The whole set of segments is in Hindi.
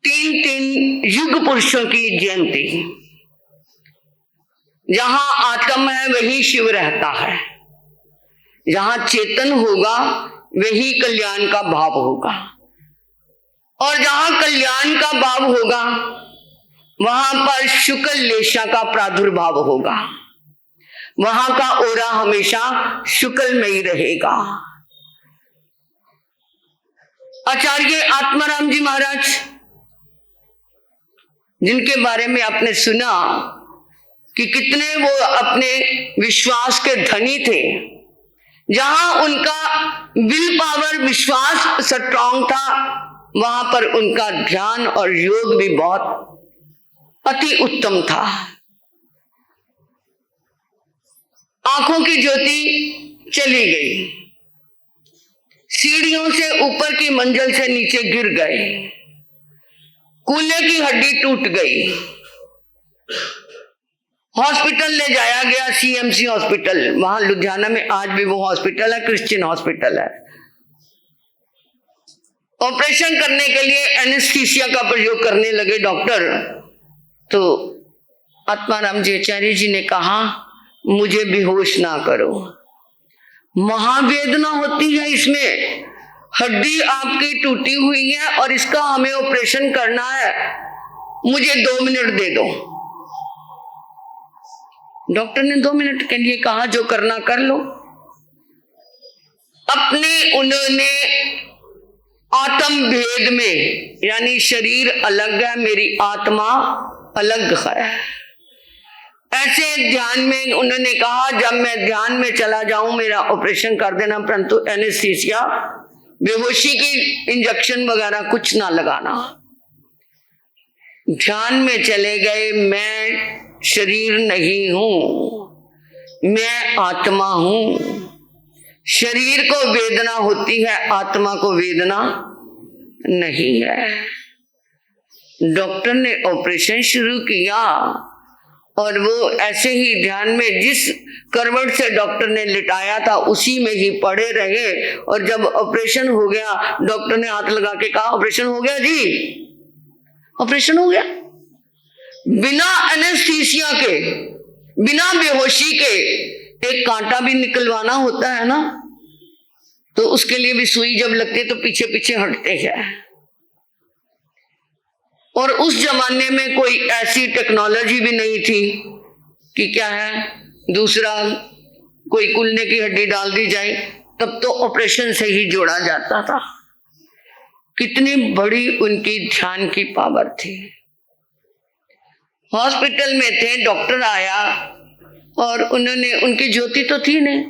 तीन तीन युग पुरुषों की जयंती। जहां आत्म है वही शिव रहता है, जहां चेतन होगा वही कल्याण का भाव होगा, और जहां कल्याण का भाव होगा वहां पर शुक्ल लेशा का प्रादुर्भाव होगा, वहां का ओरा हमेशा शुक्ल में ही रहेगा। आचार्य आत्माराम जी महाराज, जिनके बारे में आपने सुना कि कितने वो अपने विश्वास के धनी थे, जहां उनका विल पावर विश्वास स्ट्रांग था, वहां पर उनका ध्यान और योग भी बहुत अति उत्तम था। आंखों की ज्योति चली गई, सीढ़ियों से ऊपर की मंजिल से नीचे गिर गए, कूल्हे की हड्डी टूट गई, हॉस्पिटल ले जाया गया, सीएमसी हॉस्पिटल, वहां लुधियाना में आज भी वो हॉस्पिटल है, क्रिश्चियन हॉस्पिटल है। ऑपरेशन करने के लिए एनेस्थीसिया का प्रयोग करने लगे डॉक्टर, तो आत्माराम जी आचार्य जी ने कहा मुझे बेहोश ना करो, महावेदना होती है इसमें, हड्डी आपकी टूटी हुई है और इसका हमें ऑपरेशन करना है, मुझे 2 मिनट दे दो। डॉक्टर ने 2 मिनट के लिए कहा जो करना कर लो। अपने उन्होंने आत्म भेद में, यानी शरीर अलग है मेरी आत्मा अलग है, ऐसे ध्यान में उन्होंने कहा जब मैं ध्यान में चला जाऊं मेरा ऑपरेशन कर देना, परंतु एनेस्थीसिया बेहोशी की इंजेक्शन वगैरह कुछ ना लगाना। ध्यान में चले गए, मैं शरीर नहीं हूं, मैं आत्मा हूं। शरीर को वेदना होती है, आत्मा को वेदना नहीं है। डॉक्टर ने ऑपरेशन शुरू किया और वो ऐसे ही ध्यान में जिस करवट से डॉक्टर ने लिटाया था उसी में ही पड़े रहे, और जब ऑपरेशन हो गया डॉक्टर ने हाथ लगा के कहा ऑपरेशन हो गया जी, ऑपरेशन हो गया। बिना एनेस्थीसिया के, बिना बेहोशी के एक कांटा भी निकलवाना होता है ना, तो उसके लिए भी सुई जब लगती है तो पीछे पीछे हटते हैं। और उस जमाने में कोई ऐसी टेक्नोलॉजी भी नहीं थी कि क्या है दूसरा कोई कूल्हे की हड्डी डाल दी जाए, तब तो ऑपरेशन से ही जोड़ा जाता था। कितनी बड़ी उनकी ध्यान की पावर थी। हॉस्पिटल में थे, डॉक्टर आया और उन्होंने, उनकी ज्योति तो थी नहीं,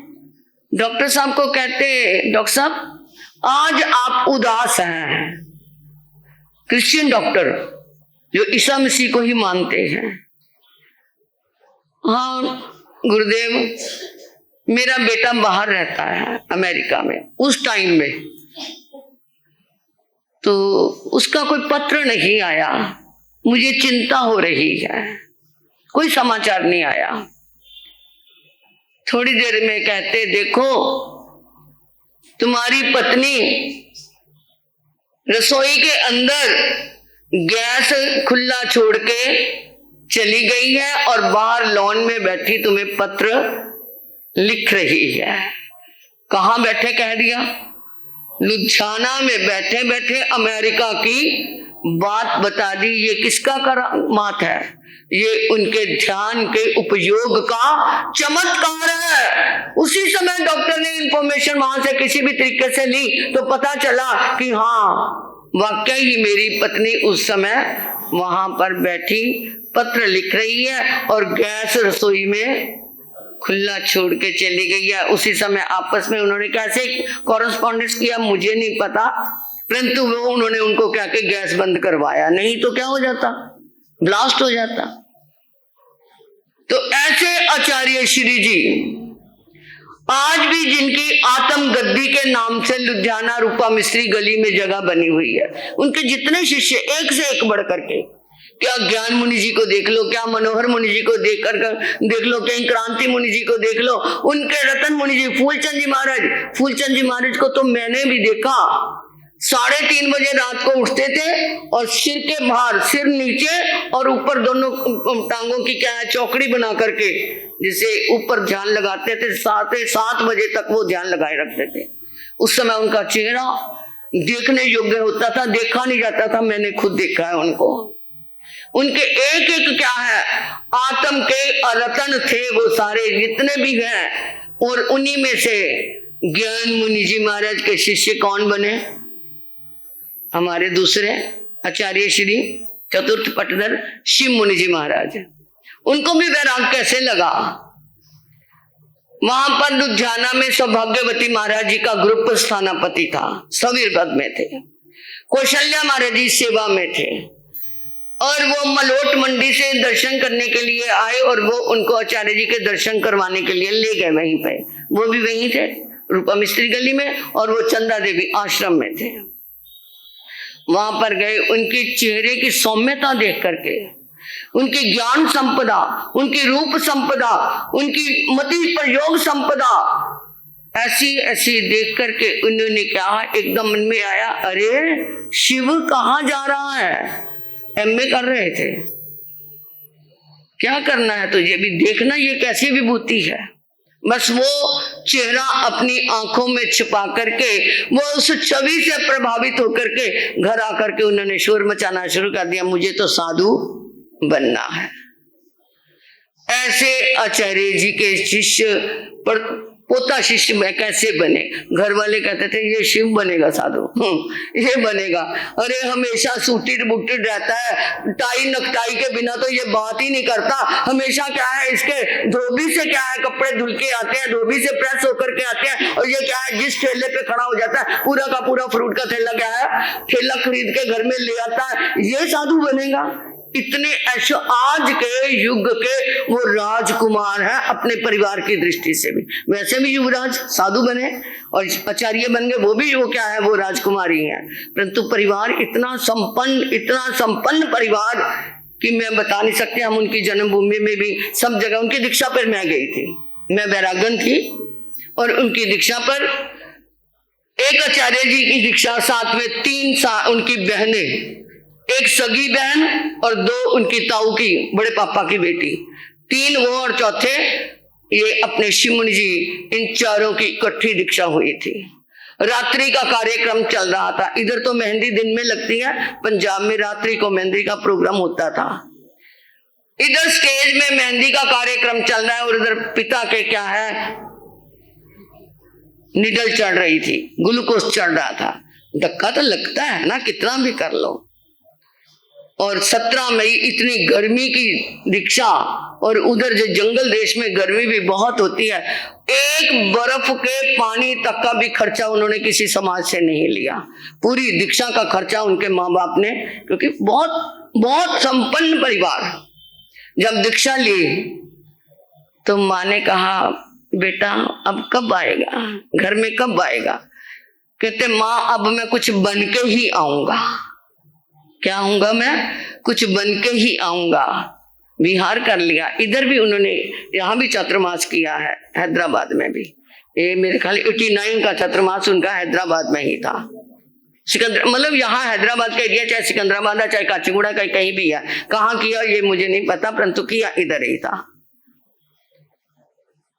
डॉक्टर साहब को कहते डॉक्टर साहब आज आप उदास हैं। क्रिश्चियन डॉक्टर जो ईसा मसीह को ही मानते हैं। हाँ गुरुदेव, मेरा बेटा बाहर रहता है अमेरिका में, उस टाइम में तो उसका कोई पत्र नहीं आया, मुझे चिंता हो रही है, कोई समाचार नहीं आया। थोड़ी देर में कहते देखो तुम्हारी पत्नी रसोई के अंदर गैस खुला छोड़ के चली गई है और बाहर लॉन में बैठी तुम्हें पत्र लिख रही है। कहां बैठे कह दिया? लुधियाना में बैठे बैठे अमेरिका की बात बता दी। ये किसका करामात है? ये उनके ध्यान के उपयोग का चमत्कार है। उसी समय डॉक्टर ने इंफॉर्मेशन वहां से किसी भी तरीके से ली तो पता चला कि हाँ वाकई ही मेरी पत्नी उस समय वहां पर बैठी पत्र लिख रही है और गैस रसोई में खुला छोड़ के चली गई है। उसी समय आपस में उन्होंने कैसे कॉरेस्पॉन्डेंस किया मुझे नहीं पता, परंतु वो उन्होंने उनको क्या कि गैस बंद करवाया, नहीं तो क्या हो जाता, ब्लास्ट हो जाता। तो ऐसे आचार्य श्री जी आज भी जिनकी आत्म गद्दी के नाम से लुधियाना रूपा मिस्त्री गली में जगह बनी हुई है, उनके जितने शिष्य एक से एक बढ़ करके, क्या ज्ञान मुनि जी को देख लो, क्या मनोहर मुनि जी को देख लो, क्या क्रांति मुनि जी को देख लो, उनके रतन मुनि जी, फूलचंद जी महाराज को तो मैंने भी देखा, 3:30 बजे रात को उठते थे और सिर के बाहर, सिर नीचे और ऊपर दोनों टांगों की क्या है चौकड़ी बना करके जिसे ऊपर ध्यान लगाते थे। 7 बजे तक वो ध्यान लगाए रखते थे। उस समय उनका चेहरा देखने योग्य होता था, देखा नहीं जाता था। मैंने खुद देखा है उनको। उनके एक एक क्या है आत्म के रतन थे वो सारे जितने भी हैं। और उन्हीं में से ज्ञान मुनि जी महाराज के शिष्य कौन बने? हमारे दूसरे आचार्य श्री चतुर्थ पटधर शिव मुनि जी महाराज। उनको भी वैराग कैसे लगा? वहां पर लुधियाना में सौभाग्यवती महाराज जी का ग्रुप स्थानापति था, सवीर पद में थे। कौशल्या महाराज जी सेवा में थे और वो मलोट मंडी से दर्शन करने के लिए आए और वो उनको आचार्य जी के दर्शन करवाने के लिए ले गए वहीं पे। वो भी वहीं थे रूपा मिस्त्री गली में और वो चंदा देवी आश्रम में थे। वहां पर गए, उनके चेहरे की सौम्यता देख करके, उनकी ज्ञान संपदा, उनकी रूप संपदा, उनकी मति प्रयोग संपदा ऐसी ऐसी देख करके उन्होंने क्या एकदम मन में आया, अरे शिव कहाँ जा रहा है? एमए कर रहे थे, क्या करना है तुझे भी? देखना ये कैसी विभूति है। बस वो चेहरा अपनी आंखों में छिपा करके वो उस छवि से प्रभावित होकर के घर आकर के उन्होंने शोर मचाना शुरू कर दिया, मुझे तो साधु बनना है। ऐसे आचार्य जी के शिष्य पर पोता शिष्य में कैसे बने? घर वाले कहते थे ये शिव बनेगा साधु, ये बनेगा। अरे हमेशा सूटेड बुटेड रहता है, टाई नकटाई के बिना तो ये बात ही नहीं करता। हमेशा क्या है इसके धोबी से क्या है कपड़े धुल के आते हैं, धोबी से प्रेस होकर के आते हैं। और ये क्या है जिस ठेले पे खड़ा हो जाता है पूरा का पूरा फ्रूट का थैला क्या है ठेला खरीद के घर में ले आता है, ये साधु बनेगा। इतने ऐसे आज के युग के वो राजकुमार हैं अपने परिवार की दृष्टि से भी। वैसे भी युवराज साधु बने और आचार्य बन गए, वो भी वो क्या है वो राजकुमारी हैं। परंतु परिवार इतना संपन्न परिवार कि मैं बता नहीं सकते। हम उनकी जन्मभूमि में भी सब जगह उनकी दीक्षा पर मैं गई थी, मैं वैरागन थी और उनकी दीक्षा पर एक आचार्य जी की दीक्षा, साथ में 3 उनकी बहनें, एक सगी बहन और 2 उनकी ताऊ की बड़े पापा की बेटी, 3 वो और चौथे ये अपने शिव मुनि जी, इन चारों की इकट्ठी दीक्षा हुई थी। रात्रि का कार्यक्रम चल रहा था। इधर तो मेहंदी दिन में लगती है, पंजाब में रात्रि को मेहंदी का प्रोग्राम होता था। इधर स्टेज में मेहंदी का कार्यक्रम चल रहा है और इधर पिता के क्या है निडल चढ़ रही थी, ग्लूकोज चढ़ रहा था। धक्का तो लगता है ना, कितना भी कर लो। और 17 मई इतनी गर्मी की दीक्षा और उधर जो जंगल देश में गर्मी भी बहुत होती है, एक बर्फ के पानी तक का भी खर्चा उन्होंने किसी समाज से नहीं लिया। पूरी दीक्षा का खर्चा उनके माँ बाप ने, क्योंकि बहुत बहुत संपन्न परिवार। जब दीक्षा ली तो माँ ने कहा बेटा अब कब आएगा, घर में कब आएगा? कहते माँ अब मैं कुछ बन के ही आऊंगा। क्या आऊंगा मैं? कुछ बन के ही आऊंगा। विहार कर लिया। इधर भी उन्होंने यहाँ भी चातुर्मास किया है, हैदराबाद में भी। ये मेरे ख्याल 89 का चातुर्मास उनका हैदराबाद में ही था। सिकंदर मतलब यहाँ हैदराबाद का एरिया, चाहे सिकंदराबाद है चाहे काचीगुड़ा का, कहीं भी है। कहाँ किया ये मुझे नहीं पता, परंतु किया इधर ही था।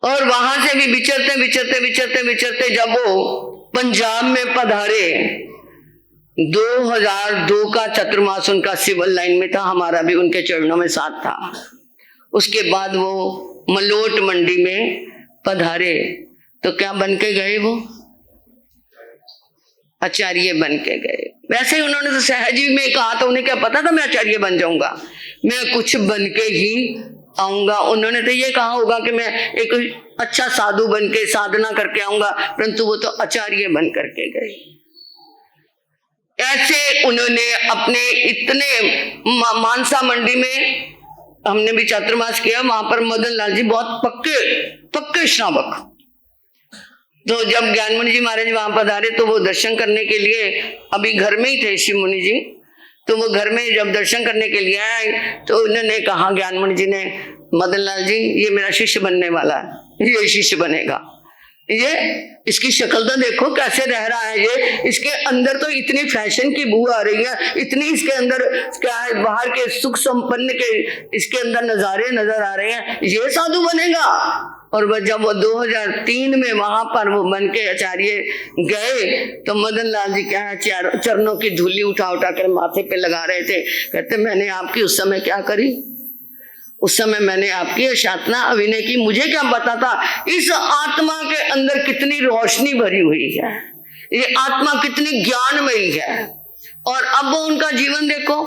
और वहां से भी विचरते विचरते विचरते विचरते जब वो पंजाब में पधारे, 2002 का चतुर्मास उनका सिविल लाइन में था, हमारा भी उनके चरणों में साथ था। उसके बाद वो मलोट मंडी में पधारे तो क्या बन के गए? वो आचार्य बन के गए। वैसे ही उन्होंने तो सहज ही में कहा था, उन्हें क्या पता था मैं आचार्य बन जाऊंगा, मैं कुछ बन के ही आऊंगा। उन्होंने तो ये कहा होगा कि मैं एक अच्छा साधु बन के साधना करके आऊंगा, परंतु वो तो आचार्य बन करके गए। ऐसे उन्होंने अपने इतने मानसा मंडी में हमने भी चातुर्मास किया, वहां पर मदन लाल जी बहुत पक्के श्रावक। तो जब ज्ञान मुनि जी महाराज वहां पधारे तो वो दर्शन करने के लिए अभी घर में ही थे शिव मुनि जी। तो वो घर में जब दर्शन करने के लिए आए तो उन्होंने कहा, ज्ञान मुनि जी ने, मदन लाल जी ये मेरा शिष्य बनने वाला है, ये शिष्य बनेगा। ये इसकी शक्ल तो देखो कैसे रह रहा है, ये इसके अंदर तो इतनी फैशन की बू आ रही है, इतनी इसके अंदर क्या है, बाहर के सुख संपन्न के इसके अंदर नजारे नजर आ रहे हैं, ये साधु बनेगा। और वह जब वो 2003 में वहां पर वो बन के आचार्य गए तो मदन लाल जी क्या है, चरणों की धूली उठा उठा कर माथे पे लगा रहे थे। कहते मैंने आपकी उस समय क्या करी, उस समय मैंने आपकी शातना अभिनय की, मुझे क्या पता था इस आत्मा के अंदर कितनी रोशनी भरी हुई है, ये आत्मा कितनी ज्ञानमयी है। और अब वो उनका जीवन देखो,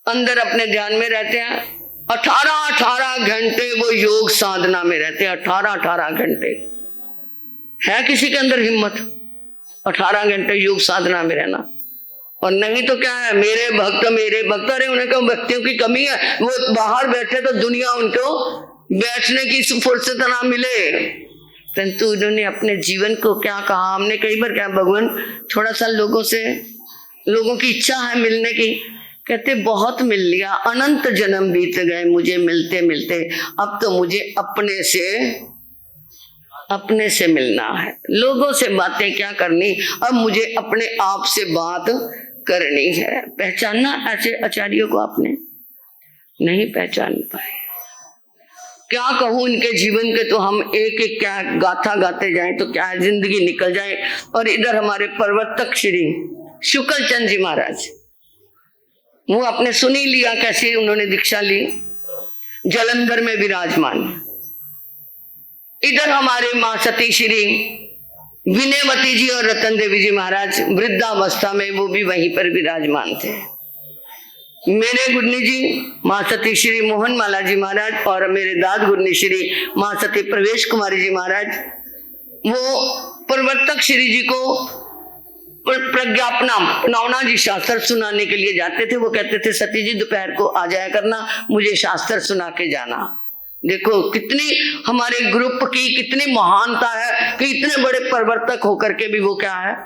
अंदर अपने ध्यान में रहते हैं, 18 घंटे वो योग साधना में रहते हैं, 18 घंटे। है किसी के अंदर हिम्मत 18 घंटे योग साधना में रहना? और नहीं तो क्या है, मेरे भक्त, अरे उन्हें कहा व्यक्तियों की कमी है, वो बाहर बैठे तो दुनिया उनको बैठने की फुर्सत ना मिले, परंतु उन्होंने अपने जीवन को क्या कहा, हमने कई बार क्या, भगवान थोड़ा सा लोगों की इच्छा है मिलने की, कहते बहुत मिल लिया, अनंत जन्म बीत गए मुझे मिलते मिलते, अब तो मुझे अपने से मिलना है, लोगों से बातें क्या करनी, अब मुझे अपने आप से बात करनी है। पहचानना ऐसे आचार्यों को आपने नहीं पहचान पाए। क्या कहूं इनके जीवन के, तो हम एक एक क्या गाथा गाते जाएं तो क्या जिंदगी निकल जाए। और इधर हमारे प्रवर्तक श्री शुक्ल चंद जी महाराज, वो आपने सुनी लिया कैसे उन्होंने दीक्षा ली, जलंधर में विराजमान। इधर हमारे मां सती श्री विनयवती जी और रतन देवी जी महाराज वृद्धावस्था में वो भी वहीं पर विराजमान थे। मेरे गुरनी जी मां सती श्री मोहन माला जी महाराज और मेरे दाद गुरनी श्री मां सती प्रवेश कुमारी जी महाराज, वो प्रवर्तक श्री जी को प्रज्ञापना नौना जी शास्त्र सुनाने के लिए जाते थे। वो कहते थे सती जी दोपहर को आ जाया करना, मुझे शास्त्र सुना के जाना। देखो कितनी हमारे ग्रुप की कितनी महानता है कि इतने बड़े प्रवर्तक होकर के भी वो क्या है,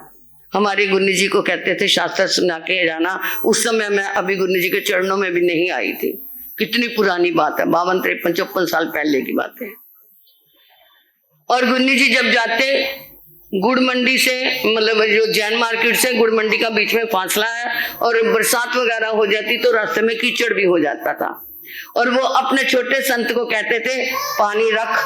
हमारी गुरनी जी को कहते थे शास्त्र सुना के जाना। उस समय मैं अभी गुरनी जी के चरणों में भी नहीं आई थी, कितनी पुरानी बात है, 52, 53, 54 साल पहले की बात है। और गुरनी जी जब जाते गुड़ मंडी से, मतलब जो जैन मार्केट से गुड़ मंडी का बीच में फासला है, और बरसात वगैरह हो जाती तो रास्ते में कीचड़ भी हो जाता था, और वो अपने छोटे संत को कहते थे पानी रख,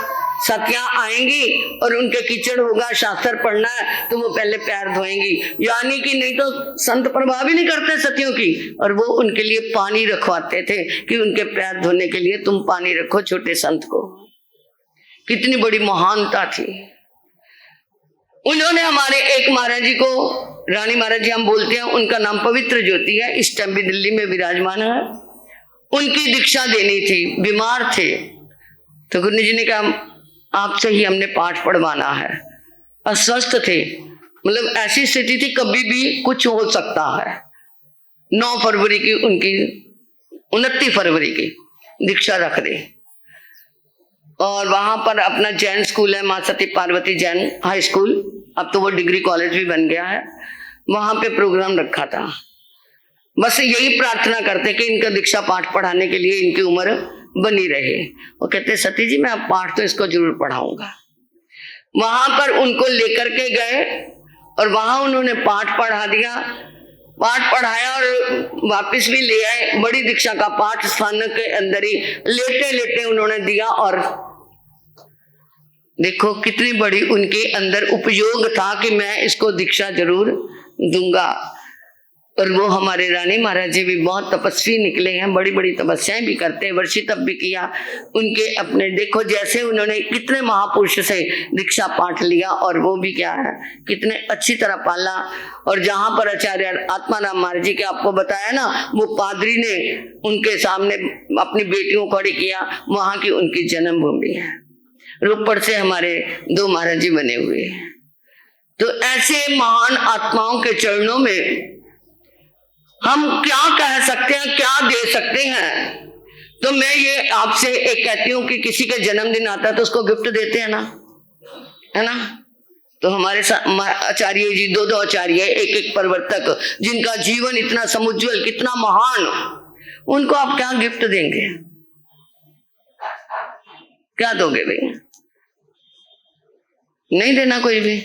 सतियां आएंगी और उनके कीचड़ होगा, शास्त्र पढ़ना है तो वो पहले पैर धोएंगी, यानी कि नहीं तो संत प्रभाव ही नहीं करते सतियों की, और वो उनके लिए पानी रखवाते थे कि उनके पैर धोने के लिए तुम पानी रखो छोटे संत को। कितनी बड़ी महानता थी। उन्होंने हमारे एक महाराज जी को, रानी महाराज जी हम बोलते हैं, उनका नाम पवित्र ज्योति है, इस टाइम भी दिल्ली में विराजमान है। उनकी दीक्षा देनी थी, बीमार थे, तो गुरु जी ने कहा आपसे ही हमने पाठ पढ़वाना है। अस्वस्थ थे, मतलब ऐसी स्थिति थी कभी भी कुछ हो सकता है। 9 फरवरी की उनकी 29 फरवरी की दीक्षा रख दी, और वहां पर अपना जैन स्कूल है, मां सती पार्वती जैन हाई स्कूल, अब तो वो डिग्री कॉलेज भी बन गया है, वहां पे प्रोग्राम रखा था। बस यही प्रार्थना करते कि इनका दीक्षा पाठ पढ़ाने के लिए इनकी उम्र बनी रहे। वो कहते सती जी मैं अब पाठ तो इसको जरूर पढ़ाऊंगा। वहां पर उनको लेकर के गए और वहां उन्होंने पाठ पढ़ा दिया, पाठ पढ़ाया और वापस भी ले आए। बड़ी दीक्षा का पाठ स्थान के अंदर ही लेटे लेटे उन्होंने दिया, और देखो कितनी बड़ी उनके अंदर उपयोग था कि मैं इसको दीक्षा जरूर दूंगा। और वो हमारे रानी महाराज जी भी बहुत तपस्वी निकले हैं, बड़ी बड़ी तपस्याएं भी करते हैं, वर्षित भी किया उनके अपने। देखो जैसे उन्होंने कितने महापुरुष से दीक्षा पाठ लिया, और वो भी क्या है कितने अच्छी तरह पाला। और जहां पर आचार्य आत्माराम महाराज जी के आपको बताया ना, वो पादरी ने उनके सामने अपनी बेटियों को खड़ी किया, वहां की उनकी जन्मभूमि है। रोपड़ से हमारे 2 महाराज जी बने हुए हैं। तो ऐसे महान आत्माओं के चरणों में हम क्या कह सकते हैं, क्या दे सकते हैं। तो मैं ये आपसे एक कहती हूँ कि किसी का जन्मदिन आता है तो उसको गिफ्ट देते हैं ना, है ना। तो हमारे आचार्य जी 2 आचार्य, एक प्रवर्तक, जिनका जीवन इतना समुज्वल, कितना महान, उनको आप क्या गिफ्ट देंगे, क्या दोगे भैया? नहीं देना कोई भी।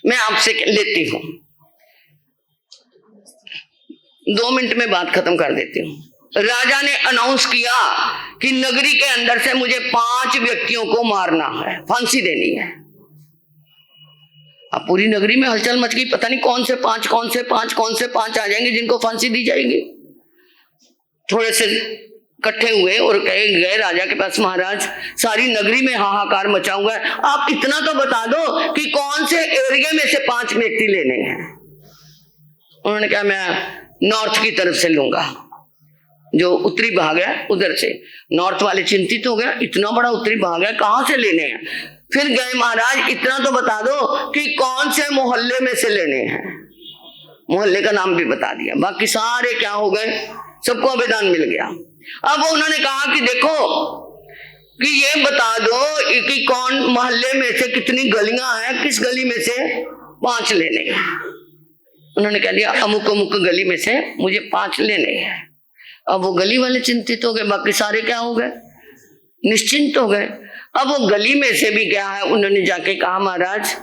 मैं आपसे लेती हूं, 2 मिनट में बात खत्म कर देती हूं। राजा ने अनाउंस किया कि नगरी के अंदर से मुझे 5 व्यक्तियों को मारना है, फांसी देनी है। अब पूरी नगरी में हलचल मच गई, पता नहीं कौन से 5 आ जाएंगे जिनको फांसी दी जाएगी। थोड़े से इकट्ठे हुए और कहे गए राजा के पास, महाराज सारी नगरी में हाहाकार मचा हुआ है, आप इतना तो बता दो कि कौन से एरिया में से 5 व्यक्ति लेने हैं। उन्होंने कहा मैं नॉर्थ की तरफ से लूंगा, जो उत्तरी भाग है उधर से। नॉर्थ वाले चिंतित हो गया, इतना बड़ा उत्तरी भाग है, कहां से लेने हैं। फिर गए, महाराज इतना तो बता दो कि कौन से मोहल्ले में से लेने हैं। मोहल्ले का नाम भी बता दिया, बाकी सारे क्या हो गए, सबको आवेदन मिल गया। अब उन्होंने कहा कि देखो कि ये बता दो कि कौन मोहल्ले में से कितनी गलियां हैं, किस गली में से 5 लेने हैं। उन्होंने कह दिया अमुक अमुक गली में से मुझे 5 लेने हैं। अब वो गली वाले चिंतित हो गए, बाकी सारे क्या हो गए, निश्चिंत हो गए। अब वो गली में से भी क्या है, उन्होंने जाके कहा महाराज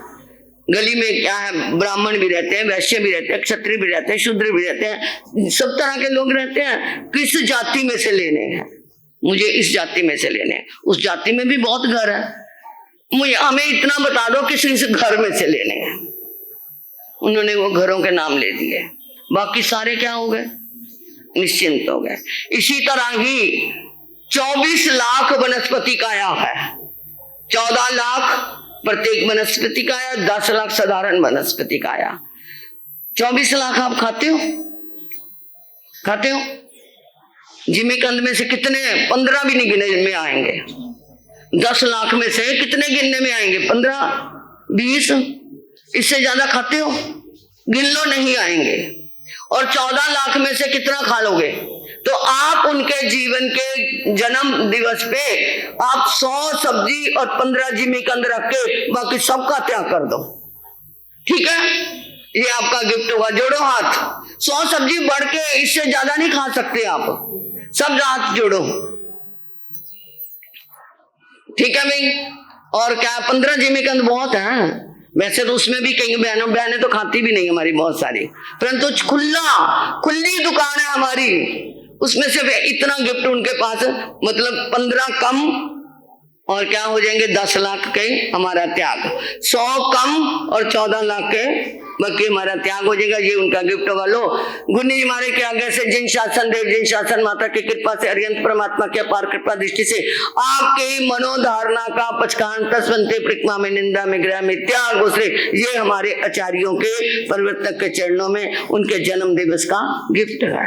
गली में क्या है, ब्राह्मण भी रहते हैं, वैश्य भी रहते हैं, क्षत्रिय भी रहते हैं, शूद्र भी रहते हैं, सब तरह के लोग रहते हैं, किस जाति में से लेने हैं, मुझे इस जाति में से लेने हैं। उस जाति में भी बहुत घर है, मुझे हमें इतना बता दो किस इस घर में से लेने हैं। उन्होंने वो घरों के नाम ले दिए, बाकी सारे क्या हो गए, निश्चिंत हो गए। इसी तरह ही 24 लाख वनस्पति काया है, 14 लाख प्रत्येक वनस्पति काया, 10 लाख साधारण वनस्पति काया। 24 लाख आप खाते हो, खाते हो। जिमीकंद में से कितने, 15 भी नहीं गिने में आएंगे। 10 लाख में से कितने गिनने में आएंगे, 15 20, इससे ज्यादा खाते हो, गिन लो नहीं आएंगे। और 14 लाख में से कितना खा लोगे, तो आप उनके जीवन के जन्म दिवस पे आप 100 सब्जी और 15 जिमीकंद रख के बाकी सबका त्याग कर दो, ठीक है। ये आपका गिफ्ट होगा। जोड़ो हाथ, 100 सब्जी बढ़ के इससे ज्यादा नहीं खा सकते आप, सब हाथ जोड़ो, ठीक है भाई। और क्या 15 जिमीकंद बहुत है, वैसे तो उसमें भी कई बहनें तो खाती भी नहीं हमारी बहुत सारी, परंतु खुली दुकान है हमारी, उसमें से इतना गिफ्ट उनके पास, मतलब 15 कम और क्या हो जाएंगे 10 लाख के हमारा त्याग, 100 कम और 14 लाख के बाकी हमारा त्याग हो जाएगा। ये उनका गिफ्ट होगा। लो गुनी जी मारे के आगे से जिन शासन देव, जिन शासन माता की कृपा से, अरियंत परमात्मा की अपार कृपा दृष्टि से आपके मनोधारणा का पचकान तस्वंते प्रिकमा में, निंदा में, ग्रह में त्याग गुजरे, ये हमारे आचार्यों के परिवर्तक के चरणों में उनके जन्म दिवस का गिफ्ट है।